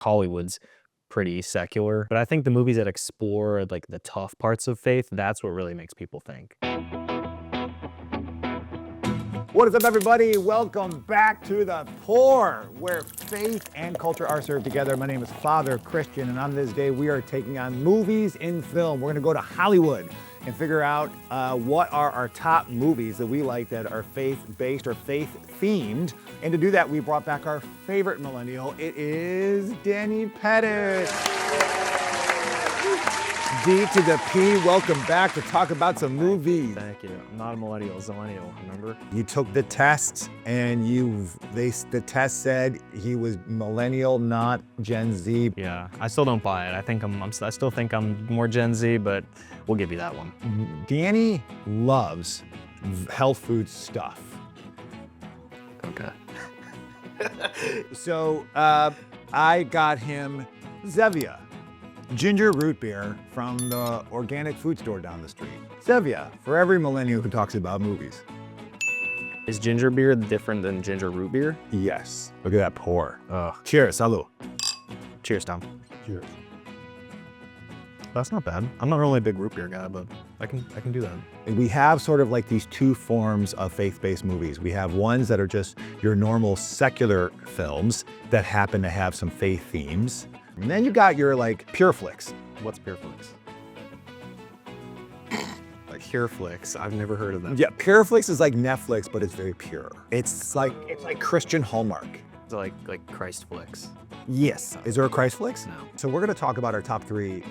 Hollywood's pretty secular, but I think the movies that explore like the tough parts of faith, that's what really makes people think. What is up, everybody? Welcome back to The Pour, where faith and culture are served together. My name is Father Christian, and on this day, we are taking on movies in film. We're gonna go to Hollywood and figure out what are our top movies that we like that are faith-based or faith-themed. And to do that, we brought back our favorite millennial. It is Danny Pettit. D to the P, welcome back to talk about some movies. Thank you. I'm not a millennial, it's a millennial, remember? You took the test and the test said he was millennial, not Gen Z. Yeah, I still don't buy it. I still think I'm more Gen Z, but we'll give you that one. Danny loves health food stuff. Okay. So I got him Zevia, ginger root beer from the organic food store down the street. Zevia, for every millennial who talks about movies. Is ginger beer different than ginger root beer? Yes. Look at that pour. Ugh. Cheers, salud. Cheers, Tom. Cheers. That's not bad. I'm not really a big root beer guy, but I can do that. We have sort of like these two forms of faith-based movies. We have ones that are just your normal secular films that happen to have some faith themes. And then you got your like pure flicks. What's Pure Flix? Like Pure Flix, I've never heard of that. Yeah, pure flicks is like Netflix, but it's very pure. It's like Christian Hallmark. It's like Christ Flix. Yes. Is there a Christ flicks? No. So we're gonna talk about our top three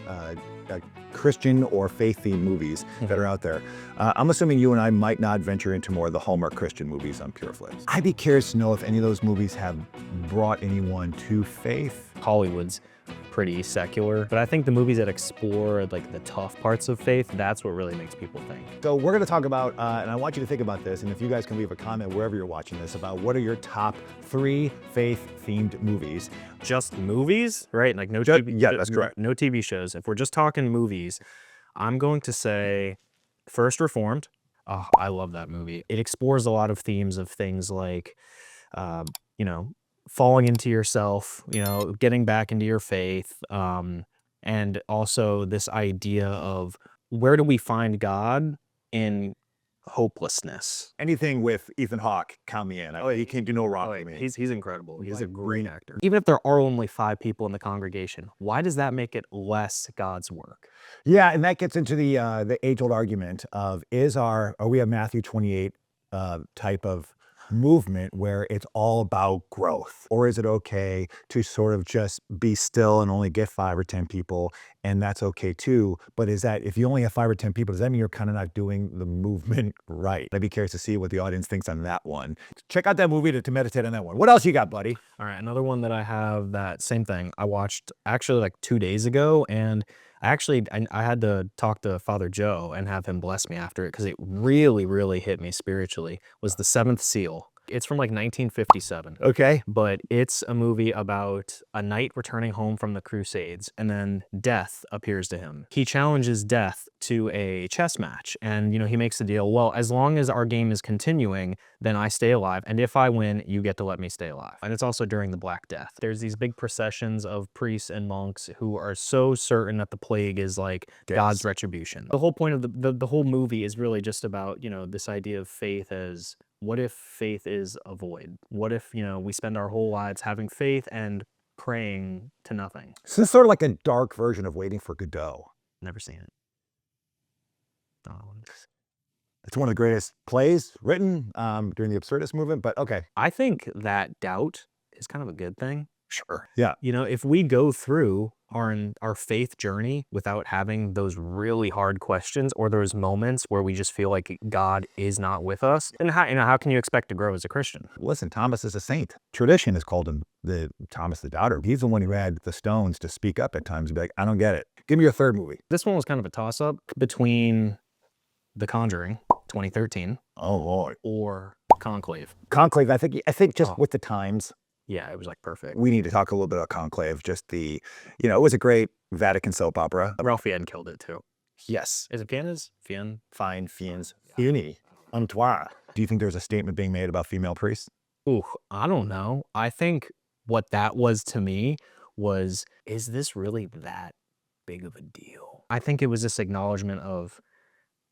Christian or faith-themed movies that are out there. I'm assuming you and I might not venture into more of the Hallmark Christian movies on Pure Flicks. I'd be curious to know if any of those movies have brought anyone to faith. Hollywood's pretty secular, but I think the movies that explore like the tough parts of faith, that's what really makes people think. So we're gonna talk about, and I want you to think about this, and if you guys can leave a comment wherever you're watching this about what are your top three faith-themed movies. Just movies, right? Like no Just- TV, yeah, that's correct. No TV shows. If we're just talking movies, I'm going to say First Reformed. Oh, I love that movie. It explores a lot of themes of things like, falling into yourself, getting back into your faith, and also this idea of where do we find God in hopelessness. Anything with Ethan Hawke, count me in. He can't do no wrong with me. He's incredible. He's a Like, great actor. Even if there are only 5 people in the congregation, why does that make it less God's work? Yeah, and that gets into the age-old argument of are we a Matthew 28 type of movement where it's all about growth? Or is it okay to sort of just be still and only get 5 or 10 people, and that's okay too? But is that, if you only have 5 or 10 people, does that mean you're kind of not doing the movement right? I'd be curious to see what the audience thinks on that one. Check out that movie to meditate on that one. What else you got, buddy? All right, another one that I have, that same thing. I watched actually like 2 days ago, and I had to talk to Father Joe and have him bless me after it because it really, really hit me spiritually, was The Seventh Seal. It's from like 1957. Okay. But it's a movie about a knight returning home from the Crusades, and then death appears to him. He challenges death to a chess match, and he makes the deal, well, as long as our game is continuing, then I stay alive, and if I win, you get to let me stay alive. And it's also during the Black Death. There's these big processions of priests and monks who are so certain that the plague is like God's retribution. The whole point of the whole movie is really just about, this idea of faith as, what if faith is a void? What if, we spend our whole lives having faith and praying to nothing? So it's sort of like a dark version of Waiting for Godot. Never seen it. Oh. It's one of the greatest plays written during the absurdist movement, but okay. I think that doubt is kind of a good thing. Sure. Yeah. If we go through our faith journey without having those really hard questions or those moments where we just feel like God is not with us, then how can you expect to grow as a Christian? Listen, Thomas is a saint. Tradition has called him the Thomas the Doubter. He's the one who had the stones to speak up at times and be like, I don't get it. Give me your third movie. This one was kind of a toss-up between The Conjuring, 2013. Oh, Lord. Or Conclave. Conclave, I think just with the times. Yeah, it was like perfect. We need to talk a little bit about Conclave. Just it was a great Vatican soap opera. Ralph Fiennes killed it too. Yes. Is it Fiennes? Fiennes? Fine, Fiennes. Fiennes. Antoine. Do you think there's a statement being made about female priests? Ooh, I don't know. I think what that was to me was, is this really that big of a deal? I think it was this acknowledgement of,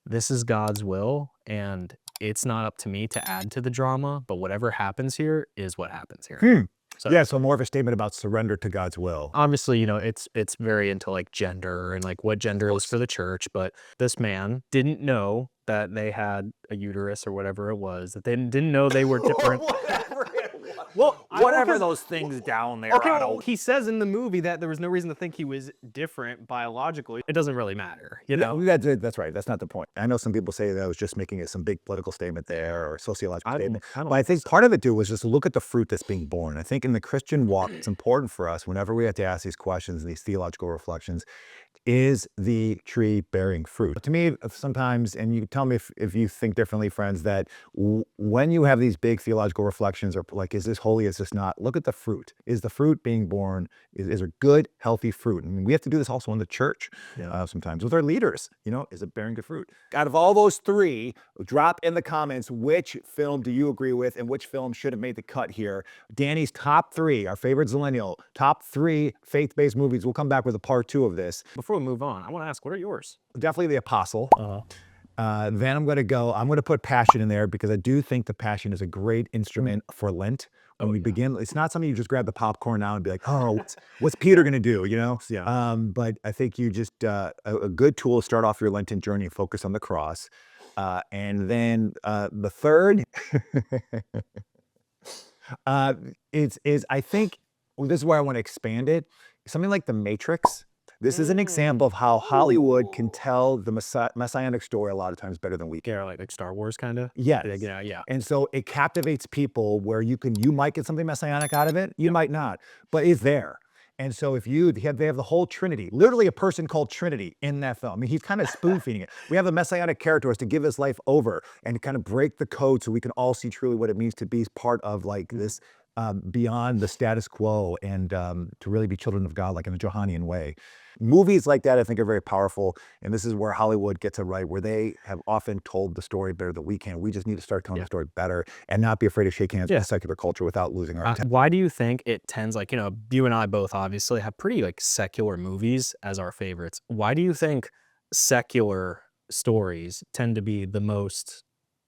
this is God's will, and it's not up to me to add to the drama, but whatever happens here is what happens here. So Yeah, so more of a statement about surrender to God's will. obviously, it's very into like gender and like what gender is for the church, but this man didn't know that they had a uterus or whatever it was, that they didn't know they were different. Whatever it was. Well, Whatever those things down there. Okay, I well, don't. he says in the movie that there was no reason to think he was different biologically. It doesn't really matter, you know? That's right. That's not the point. I know some people say that I was just making some big political statement there or sociological statement. But I think part of it, too, was just look at the fruit that's being born. I think in the Christian walk, it's important for us whenever we have to ask these questions, these theological reflections, is the tree bearing fruit? To me, sometimes, and you tell me if you think differently, friends, that when you have these big theological reflections or like, is this holy, is this not? Look at the fruit. Is the fruit being born? Is there good, healthy fruit? I mean, we have to do this also in the church sometimes with our leaders. Is it bearing good fruit? Out of all those three, drop in the comments which film do you agree with and which film should have made the cut here. Danny's top three, our favorite Zillennial, top three faith-based movies. We'll come back with a part 2 of this. Before we move on, I want to ask, what are yours? Definitely The Apostle. Then I'm going to put Passion in there because I do think the Passion is a great instrument for Lent. When we begin, it's not something you just grab the popcorn now and be like, oh, what's Peter going to do? Yeah. But I think you just, a good tool to start off your Lenten journey, focus on the cross. And then the third is I think, this is where I want to expand it. Something like The Matrix. This is an example of how Hollywood can tell the messianic story a lot of times better than we can. Yeah, like Star Wars kind of? Yes. Yeah. And so it captivates people where you might get something messianic out of it, you might not, but it's there. And so they have the whole Trinity, literally a person called Trinity in that film. I mean, he's kind of spoon feeding it. We have a messianic character who has to give his life over and kind of break the code so we can all see truly what it means to be part of like this beyond the status quo and to really be children of God, like in a Johannine way. Movies like that, I think, are very powerful. And this is where Hollywood gets it right, where they have often told the story better than we can. We just need to start telling the story better and not be afraid to shake hands with secular culture without losing our why do you think it tends, like, you and I both obviously have pretty like secular movies as our favorites. Why do you think secular stories tend to be the most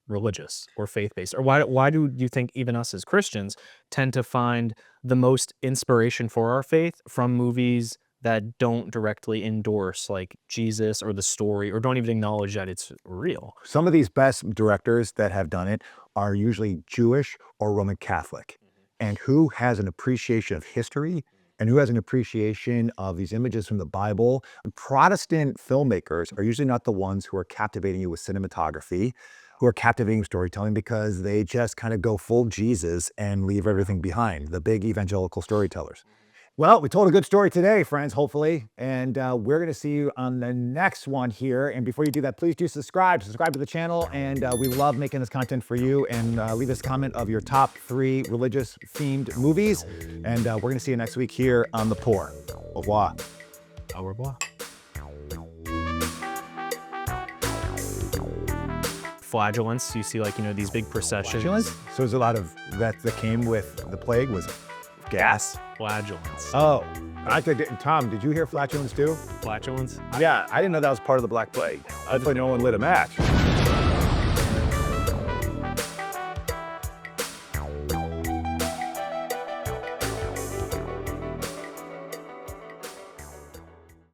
religious or faith-based? Or why do you think even us as Christians tend to find the most inspiration for our faith from movies that don't directly endorse like Jesus or the story, or don't even acknowledge that it's real? Some of these best directors that have done it are usually Jewish or Roman Catholic, and who has an appreciation of history and who has an appreciation of these images from the Bible. Protestant filmmakers are usually not the ones who are captivating you with cinematography, who are captivating storytelling, because they just kind of go full Jesus and leave everything behind, the big evangelical storytellers. Well, we told a good story today, friends, hopefully, and we're going to see you on the next one here. And before you do that, please do subscribe to the channel, and we love making this content for you. And leave us a comment of your top 3 religious-themed movies, and we're going to see you next week here on The Pour. Au revoir. Au revoir. Flagellants, you see, like, these big processions. Flagellants? So there's a lot of that came with the plague was gas. Flagellants. Oh, Tom, did you hear flatulence too? Flatulence? Yeah, I didn't know that was part of the Black Plague. Hopefully no one lit a match.